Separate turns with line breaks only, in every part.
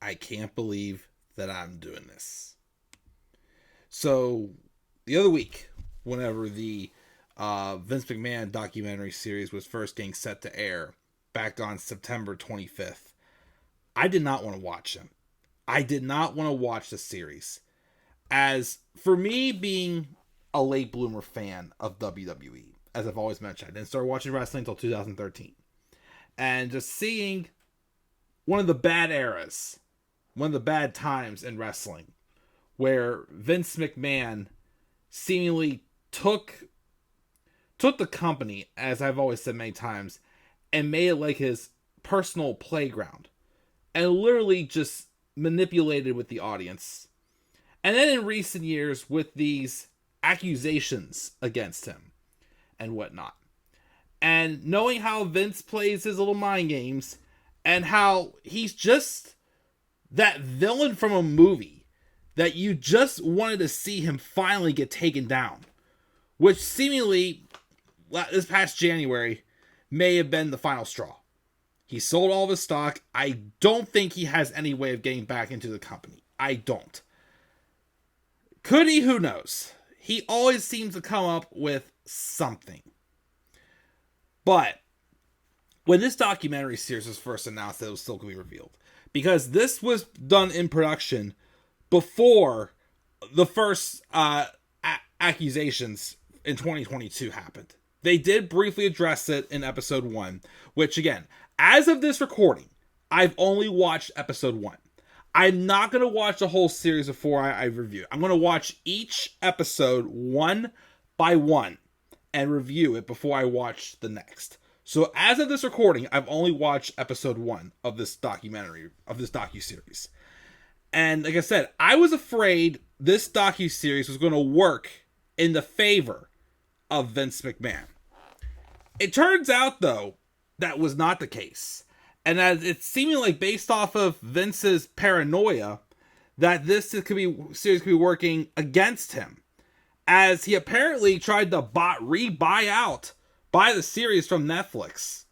I can't believe that I'm doing this. So, the other week, whenever the Vince McMahon documentary series was first getting set to air, back on September 25th, I did not want to watch them. I did not want to watch the series. As for me being a late bloomer fan of WWE, as I've always mentioned, I didn't start watching wrestling until 2013. And just seeing one of the bad eras, one of the bad times in wrestling, where Vince McMahon seemingly took the company, as I've always said many times, and made it like his personal playground. And literally just manipulated with the audience. And then in recent years, with these accusations against him and whatnot. And knowing how Vince plays his little mind games, and how he's just that villain from a movie that you just wanted to see him finally get taken down. Which seemingly, this past January, may have been the final straw. He sold all of his stock. I don't think he has any way of getting back into the company. I don't. Could he? Who knows? He always seems to come up with something. But when this documentary series was first announced, it was still going to be revealed. Because this was done in production before the first accusations in 2022 happened. They did briefly address it in episode 1, which again, as of this recording, I've only watched episode 1. I'm not going to watch the whole series before I review it. I'm going to watch each episode one by one and review it before I watch the next. So as of this recording, I've only watched episode 1 of this documentary, of this docuseries. And like I said, I was afraid this docuseries was going to work in the favor of Vince McMahon. It turns out, though, that was not the case. And as it's seeming like based off of Vince's paranoia, that this series could be working against him. As he apparently tried to buy out the series from Netflix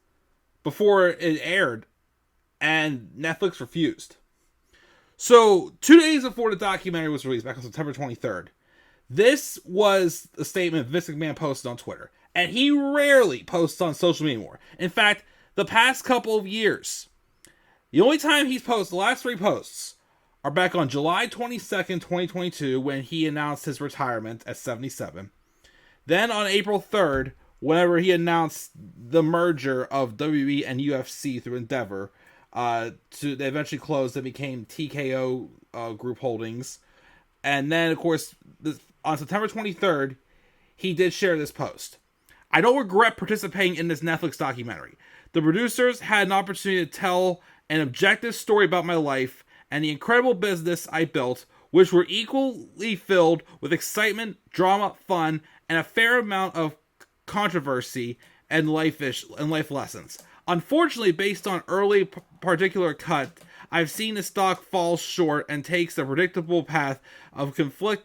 before it aired, and Netflix refused. So 2 days before the documentary was released, back on September 23rd, this was a statement Vince McMahon posted on Twitter. And he rarely posts on social media anymore. In fact, the past couple of years, the only time he's posted, the last 3 posts, are back on July 22nd, 2022, when he announced his retirement at 77. Then on April 3rd, whenever he announced the merger of WWE and UFC through Endeavor, they eventually closed and became TKO Group Holdings. And then, of course, on September 23rd, he did share this post. I don't regret participating in this Netflix documentary. The producers had an opportunity to tell an objective story about my life and the incredible business I built, which were equally filled with excitement, drama, fun, and a fair amount of controversy and life lessons. Unfortunately, based on early particular cut, I've seen the stock fall short and takes the predictable path of conflating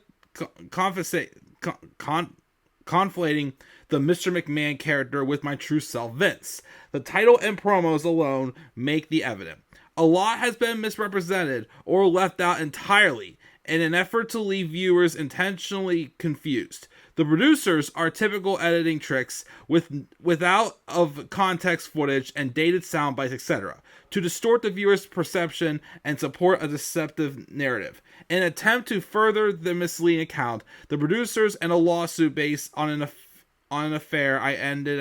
the Mr. McMahon character with my true self, Vince. The title and promos alone make the evident. A lot has been misrepresented or left out entirely in an effort to leave viewers intentionally confused. The producers are typical editing tricks without of context footage and dated sound bites, etc., to distort the viewer's perception and support a deceptive narrative. In an attempt to further the misleading account, the producers and a lawsuit based on an affair I ended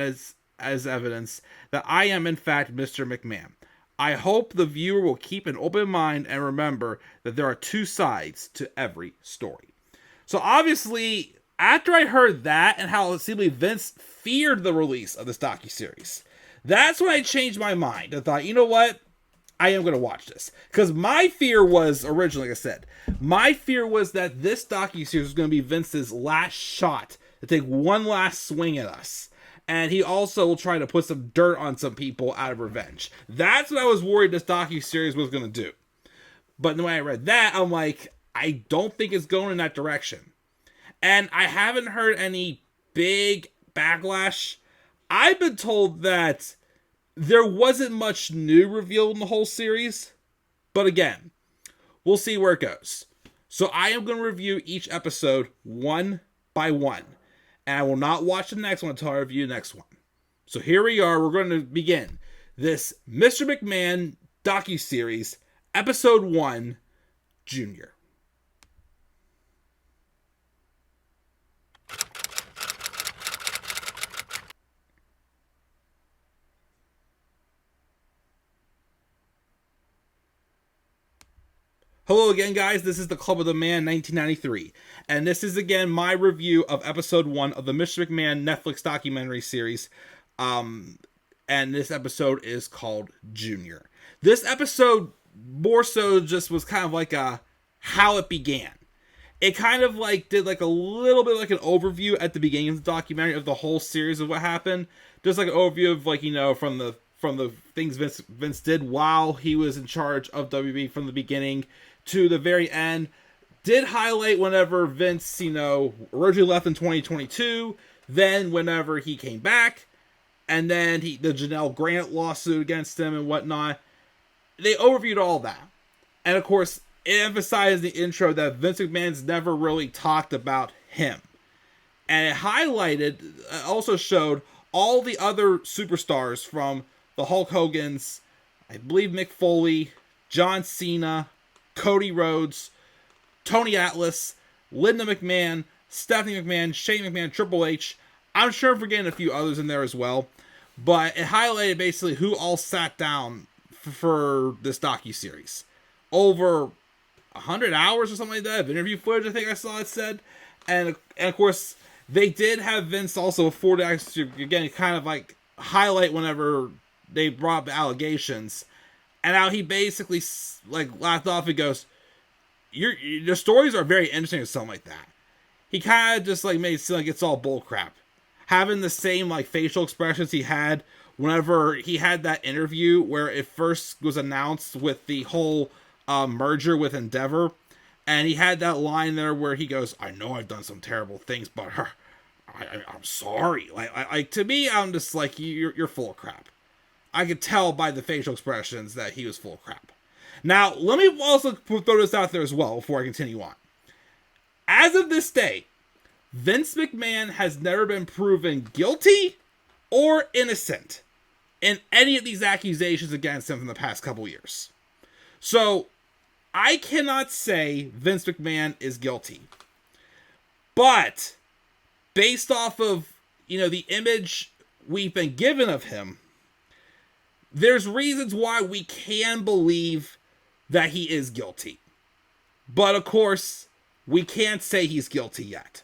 as evidence that I am in fact Mr. McMahon. I hope the viewer will keep an open mind and remember that there are 2 sides to every story. So obviously, after I heard that and how seemingly Vince feared the release of this docuseries, that's when I changed my mind. I thought, you know what? I am going to watch this. Because my fear was, originally, like I said, my fear was that this docuseries was going to be Vince's last shot to take one last swing at us. And he also will try to put some dirt on some people out of revenge. That's what I was worried this docuseries was going to do. But when I read that, I'm like, I don't think it's going in that direction. And I haven't heard any big backlash. I've been told that there wasn't much new revealed in the whole series. But again, we'll see where it goes. So I am going to review each episode one by one. And I will not watch the next one until I review the next one. So here we are. We're going to begin this Mr. McMahon Docuseries, Episode 1, Junior. Hello again, guys. This is the Club of the Man 1993. And this is again my review of Episode 1 of the Mr. McMahon Netflix documentary series. And this episode is called Junior. This episode more so just was kind of like how it began. It kind of like did like a little bit like an overview at the beginning of the documentary of the whole series of what happened. Just like an overview of like, you know, from the things Vince did while he was in charge of WWE from the beginning to the very end. Did highlight whenever Vince, you know, originally left in 2022, then whenever he came back, and then the Janelle Grant lawsuit against him and whatnot. They overviewed all that. And of course, it emphasized the intro that Vince McMahon's never really talked about him. And it highlighted, also showed all the other superstars from the Hulk Hogan's, I believe Mick Foley, John Cena, Cody Rhodes, Tony Atlas, Linda McMahon, Stephanie McMahon, Shane McMahon, Triple H. I'm sure I'm forgetting a few others in there as well. But it highlighted basically who all sat down for this docuseries. Over 100 hours or something like that of interview footage, I think I saw it said. And of course, they did have Vince also afford to, again, kind of like highlight whenever they brought up the allegations. And how he basically like laughed off and goes, your stories are very interesting or something like that. He kind of just like made it seem like it's all bullcrap. Having the same like facial expressions he had whenever he had that interview where it first was announced with the whole merger with Endeavor. And he had that line there where he goes, I know I've done some terrible things, but I'm sorry. Like to me, I'm just like, you're full of crap. I could tell by the facial expressions that he was full of crap. Now, let me also throw this out there as well before I continue on. As of this day, Vince McMahon has never been proven guilty or innocent in any of these accusations against him from the past couple years. So, I cannot say Vince McMahon is guilty. But, based off of, you know, the image we've been given of him, there's reasons why we can believe that he is guilty. But of course, we can't say he's guilty yet.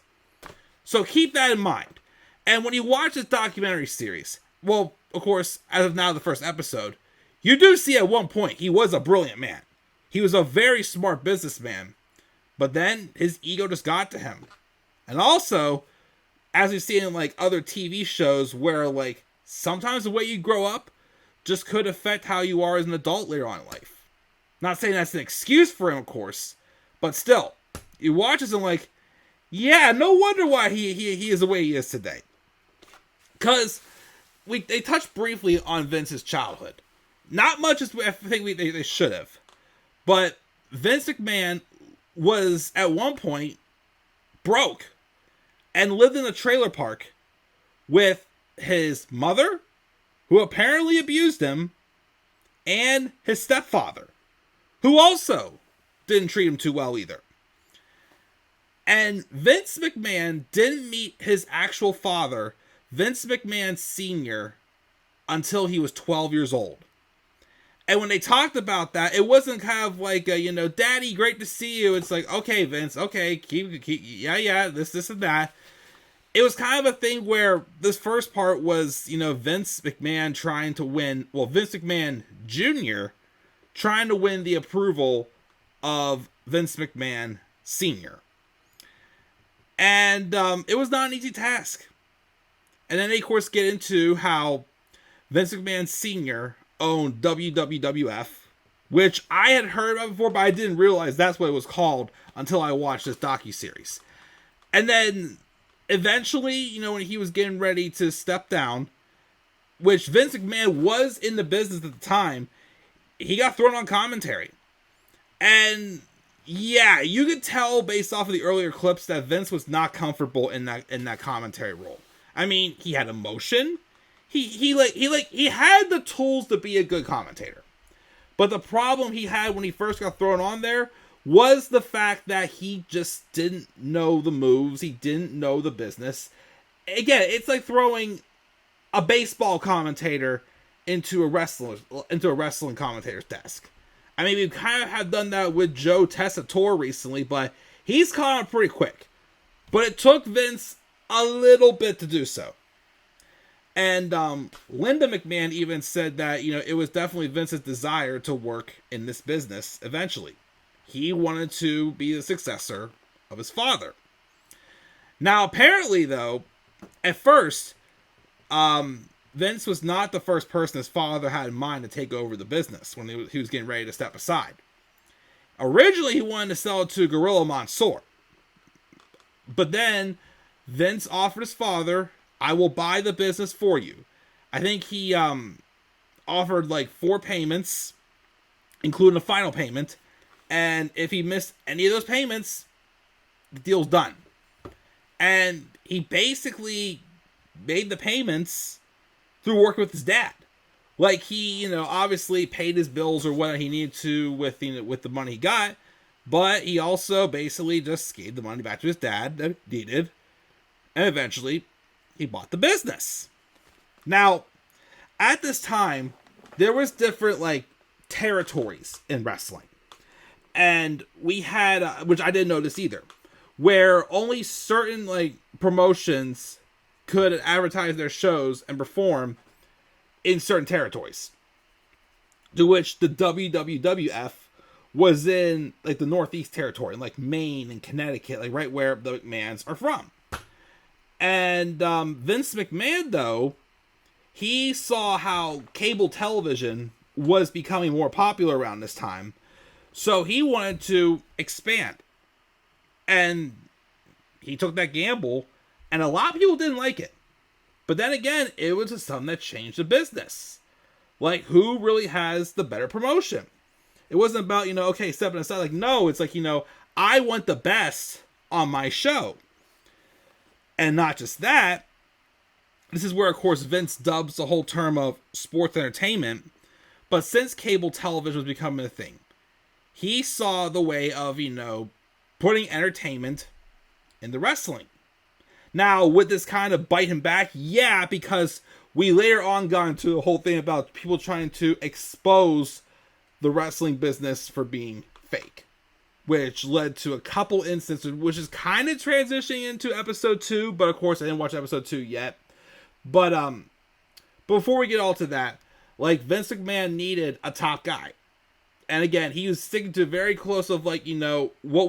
So keep that in mind. And when you watch this documentary series, well, of course, as of now, the first episode, you do see at one point he was a brilliant man. He was a very smart businessman. But then his ego just got to him. And also, as we see in like other TV shows where like sometimes the way you grow up just could affect how you are as an adult later on in life. Not saying that's an excuse for him, of course, but still, you watch this and like, yeah, no wonder why he is the way he is today. Because they touched briefly on Vince's childhood. Not much as I think they should have. But Vince McMahon was, at one point, broke and lived in a trailer park with his mother, who apparently abused him, and his stepfather, who also didn't treat him too well either. And Vince McMahon didn't meet his actual father, Vince McMahon Sr., until he was 12 years old. And when they talked about that, it wasn't kind of like, Daddy, great to see you. It's like, okay, Vince, okay, keep this and that. It was kind of a thing where this first part was, Vince McMahon trying to win, Vince McMahon Jr. trying to win the approval of Vince McMahon Sr. And it was not an easy task. And then they, of course, get into how Vince McMahon Sr. owned WWWF, which I had heard about before, but I didn't realize that's what it was called until I watched this docuseries. And then eventually, when he was getting ready to step down, which Vince McMahon was in the business at the time, he got thrown on commentary. And Yeah, you could tell based off of the earlier clips that Vince was not comfortable in that commentary role. I mean, he had emotion. He had the tools to be a good commentator. But the problem he had when he first got thrown on there was the fact that he just didn't know the moves. He didn't know the business. Again, it's like throwing a baseball commentator into a wrestling commentator's desk. I mean, we kind of have done that with Joe Tessitore recently, but he's caught on pretty quick. But it took Vince a little bit to do so. And Linda McMahon even said that, it was definitely Vince's desire to work in this business eventually. He wanted to be the successor of his father. Now, apparently, though, at first, Vince was not the first person his father had in mind to take over the business when he was getting ready to step aside. Originally, he wanted to sell it to Gorilla Monsoor. But then, Vince offered his father, I will buy the business for you. I think he offered like 4 payments, including a final payment. And if he missed any of those payments, the deal's done. And he basically made the payments through working with his dad. Like he, obviously paid his bills or whatever he needed to with the money he got. But he also basically just gave the money back to his dad that he needed. And eventually, he bought the business. Now, at this time, there was different, territories in wrestling. And we had, which I didn't notice either, where only certain, promotions could advertise their shows and perform in certain territories. To which the WWWF was in, the Northeast territory, Maine and Connecticut, right where the McMahons are from. And Vince McMahon, though, he saw how cable television was becoming more popular around this time. So he wanted to expand. And he took that gamble. And a lot of people didn't like it. But then again, it was something that changed the business. Who really has the better promotion? It wasn't about, okay, stepping aside. No, it's I want the best on my show. And not just that, this is where, of course, Vince dubs the whole term of sports entertainment. But since cable television was becoming a thing, he saw the way of, putting entertainment into wrestling. Now, would this kind of bite him back? Yeah, because we later on got into the whole thing about people trying to expose the wrestling business for being fake. Which led to a couple instances, which is kind of transitioning into episode 2. But of course, I didn't watch episode 2 yet. But before we get all to that, Vince McMahon needed a top guy. And again, he was sticking to very close of what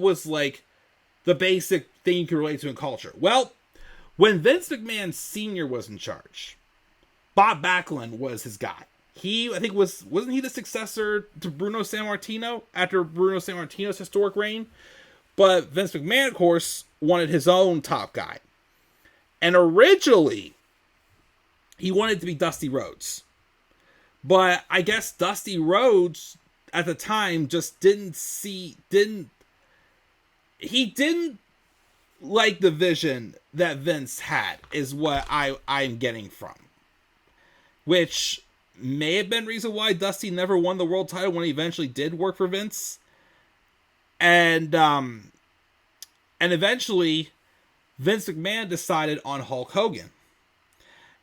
was the basic thing you could relate to in culture. Well, when Vince McMahon Sr. was in charge, Bob Backlund was his guy. Wasn't he the successor to Bruno Sammartino after Bruno Sammartino's historic reign? But Vince McMahon, of course, wanted his own top guy. And originally, he wanted to be Dusty Rhodes. But I guess Dusty Rhodes, at the time, just didn't like the vision that Vince had, is what I'm getting from. Which may have been reason why Dusty never won the world title when he eventually did work for Vince. And eventually, Vince McMahon decided on Hulk Hogan.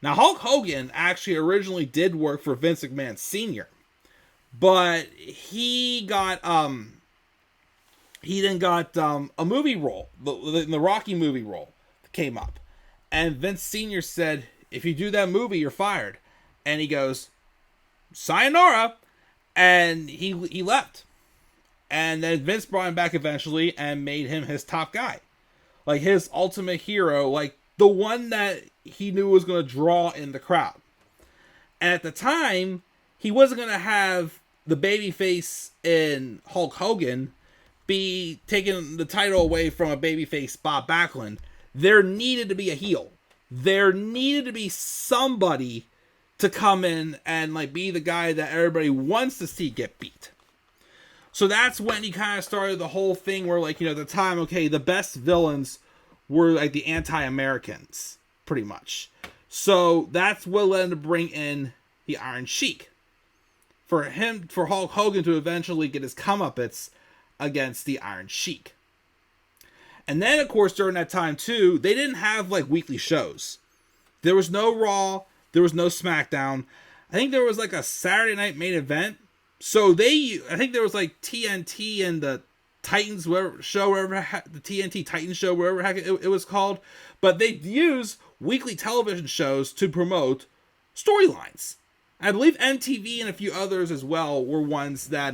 Now, Hulk Hogan actually originally did work for Vince McMahon Sr., but he then got a movie role, the Rocky movie role came up. And Vince Sr. said, if you do that movie, you're fired. And he goes, sayonara, and he left. And then Vince brought him back eventually and made him his top guy. His ultimate hero, the one that he knew was going to draw in the crowd. And at the time, he wasn't going to have the babyface in Hulk Hogan be taking the title away from a babyface Bob Backlund. There needed to be a heel. There needed to be somebody to come in and be the guy that everybody wants to see get beat. So that's when he kind of started the whole thing where, like, at the time, okay, the best villains were like the anti-Americans, pretty much. So that's what led him to bring in the Iron Sheik. For Hulk Hogan to eventually get his comeuppance against the Iron Sheik. And then, of course, during that time, too, they didn't have, like, weekly shows. There was no Raw. There was no SmackDown. I think there was, like, a Saturday night main event. So I think there was, like, TNT and the Titans the TNT Titans show, wherever it was called. But they used weekly television shows to promote storylines. I believe MTV and a few others as well were ones that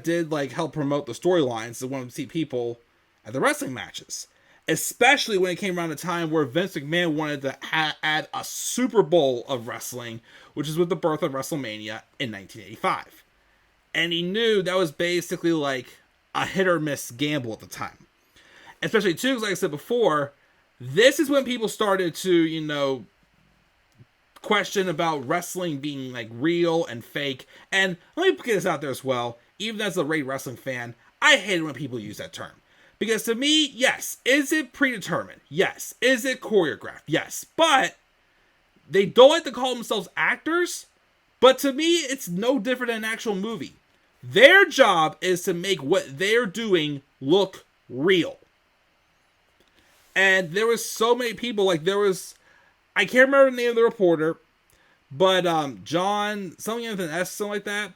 did, like, help promote the storylines that wanted to see people at the wrestling matches. Especially when it came around a time where Vince McMahon wanted to add a Super Bowl of wrestling, which is with the birth of Wrestlemania in 1985. And he knew that was basically like a hit or miss gamble at the time. Especially too, because like I said before, this is when people started to, question about wrestling being like real and fake. And let me get this out there as well. Even as a great wrestling fan, I hate it when people use that term. Because to me, yes, is it predetermined? Yes. Is it choreographed? Yes. But they don't like to call themselves actors. But to me, it's no different than an actual movie. Their job is to make what they're doing look real. And there was so many people, like I can't remember the name of the reporter, but John, something with an S, something like that,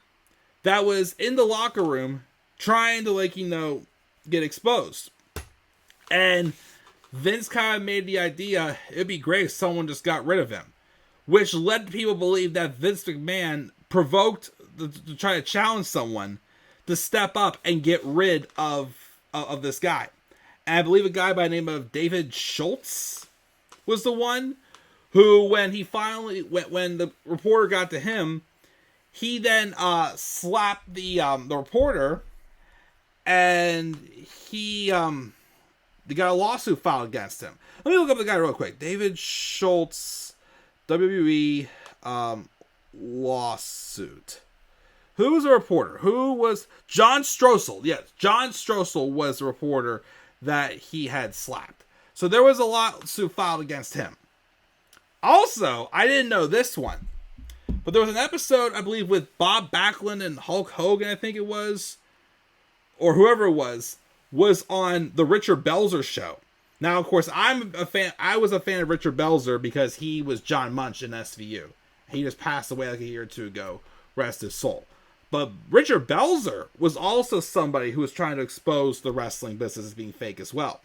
that was in the locker room trying to, get exposed. And Vince kind of made the idea, it'd be great if someone just got rid of him. Which led people to believe that Vince McMahon provoked to try to challenge someone to step up and get rid of this guy. And I believe a guy by the name of David Schultz was the one who, when the reporter got to him, he then slapped the reporter, and they got a lawsuit filed against him. Let me look up the guy real quick. David Schultz, WWE lawsuit. Who was the reporter? Who was John Strossel? Yes, John Strossel was the reporter that he had slapped. So there was a lawsuit filed against him. Also, I didn't know this one, but there was an episode, I believe, with Bob Backlund and Hulk Hogan, I think it was, or whoever it was on the Richard Belzer show. Now, of course, I'm a fan. I was a fan of Richard Belzer because he was John Munch in SVU. He just passed away like a year or two ago. Rest his soul. But Richard Belzer was also somebody who was trying to expose the wrestling business as being fake as well.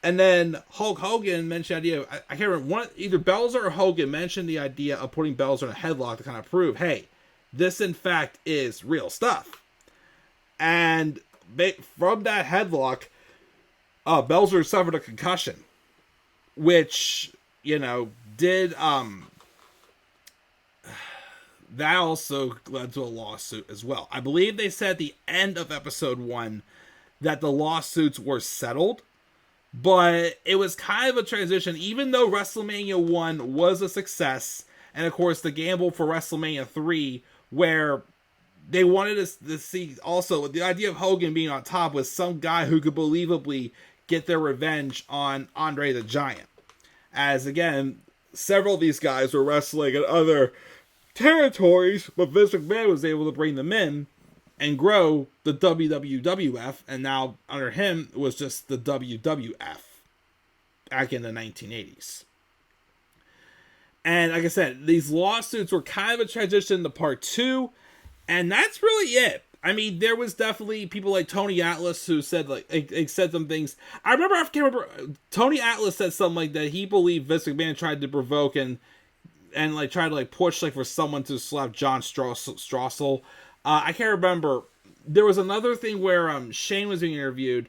And then Hulk Hogan mentioned the idea. I can't remember, either Belzer or Hogan mentioned the idea of putting Belzer in a headlock to kind of prove, hey, this in fact is real stuff. And from that headlock, Belzer suffered a concussion, which, did, that also led to a lawsuit as well. I believe they said at the end of episode 1 that the lawsuits were settled, but it was kind of a transition, even though WrestleMania 1 was a success, and of course the gamble for WrestleMania 3, where they wanted to see also the idea of Hogan being on top was some guy who could believably get their revenge on Andre the Giant. As again, several of these guys were wrestling in other territories, but Vince McMahon was able to bring them in and grow the WWWF, and now under him it was just the WWF back in the 1980s. And like I said, these lawsuits were kind of a transition to part 2, and that's really it. I mean, there was definitely people like Tony Atlas who said said some things. I can't remember. Tony Atlas said something like that. He believed Vince McMahon tried to provoke and tried to push for someone to slap John Strossel. I can't remember. There was another thing where Shane was being interviewed,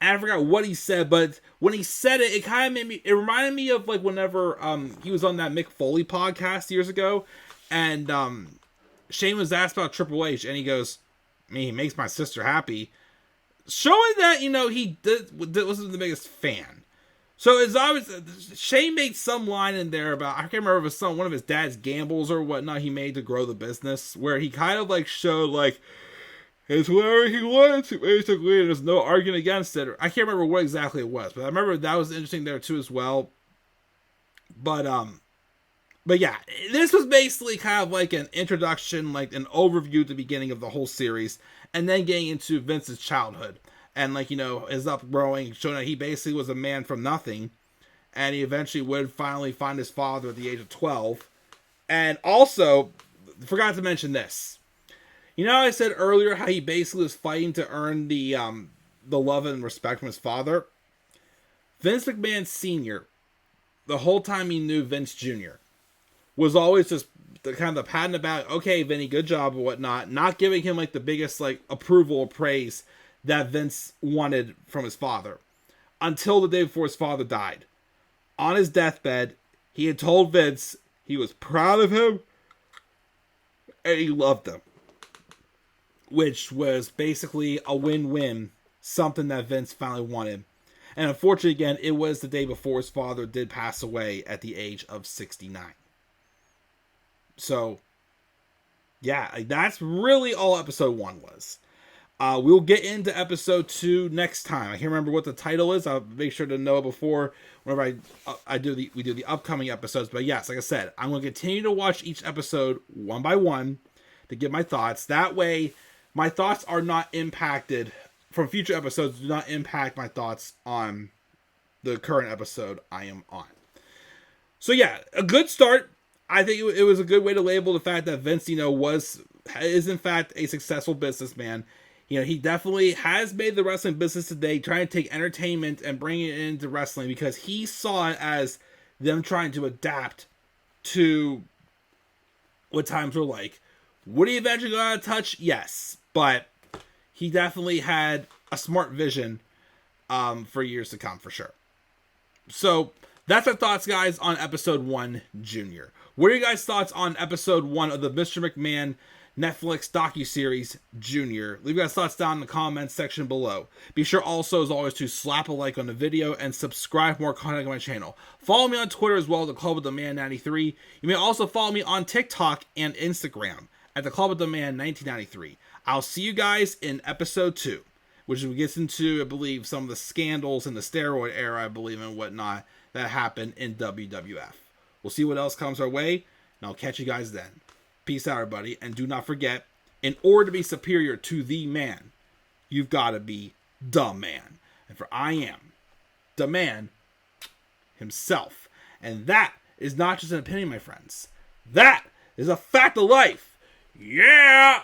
and I forgot what he said. But when he said it, it kind of made me. It reminded me of whenever he was on that Mick Foley podcast years ago, and Shane was asked about Triple H, and he goes, I mean, he makes my sister happy, showing that he wasn't the biggest fan. So it's obvious Shane made some line in there about, I can't remember if it was one of his dad's gambles or whatnot he made to grow the business, where he kind of showed It's whatever he wanted to, basically, and there's no arguing against it. I can't remember what exactly it was, but I remember that was interesting there too as well. But yeah, this was basically kind of like an introduction, like an overview at the beginning of the whole series, and then getting into Vince's childhood. And, like, you know, his upbringing, showing that he basically was a man from nothing, and he eventually would finally find his father at the age of 12. And also, forgot to mention this. You know how I said earlier how he basically was fighting to earn the love and respect from his father? Vince McMahon Sr., the whole time he knew Vince Jr., was always just the kind of the pat on the back, okay, Vinny, good job, or whatnot, not giving him, like, the biggest, like, approval or praise that Vince wanted from his father. Until the day before his father died. On his deathbed, he had told Vince he was proud of him and he loved him. Which was basically a win-win, something that Vince finally wanted. And unfortunately, again, it was the day before his father did pass away at the age of 69. So, yeah, that's really all episode 1 was. We'll get into episode 2 next time. I can't remember what the title is. I'll make sure to know before whenever we do the upcoming episodes. But yes, like I said, I'm going to continue to watch each episode one by one to get my thoughts. That way, my thoughts are not impacted from future episodes. Do not impact my thoughts on the current episode I am on. So yeah, a good start. I think it was a good way to label the fact that Vince, you know, is in fact a successful businessman. You know, he definitely has made the wrestling business today, trying to take entertainment and bring it into wrestling, because he saw it as them trying to adapt to what times were like. Would he eventually go out of touch? Yes. But he definitely had a smart vision for years to come, for sure. So, that's our thoughts, guys, on episode 1, Junior. What are you guys' thoughts on episode 1 of the Mr. McMahon Netflix docuseries Junior? Leave your guys' thoughts down in the comments section below. Be sure also, as always, to slap a like on the video and subscribe for more content on my channel. Follow me on Twitter as well, at the Club of the Man 93. You may also follow me on TikTok and Instagram at the Club of the Man 1993. I'll see you guys in episode 2, which gets into, I believe, some of the scandals in the steroid era, I believe, and whatnot that happened in WWF. We'll see what else comes our way, and I'll catch you guys then. Peace out, everybody, and do not forget, in order to be superior to the man, you've got to be the man. And for I am the man himself. And that is not just an opinion, my friends. That is a fact of life. Yeah!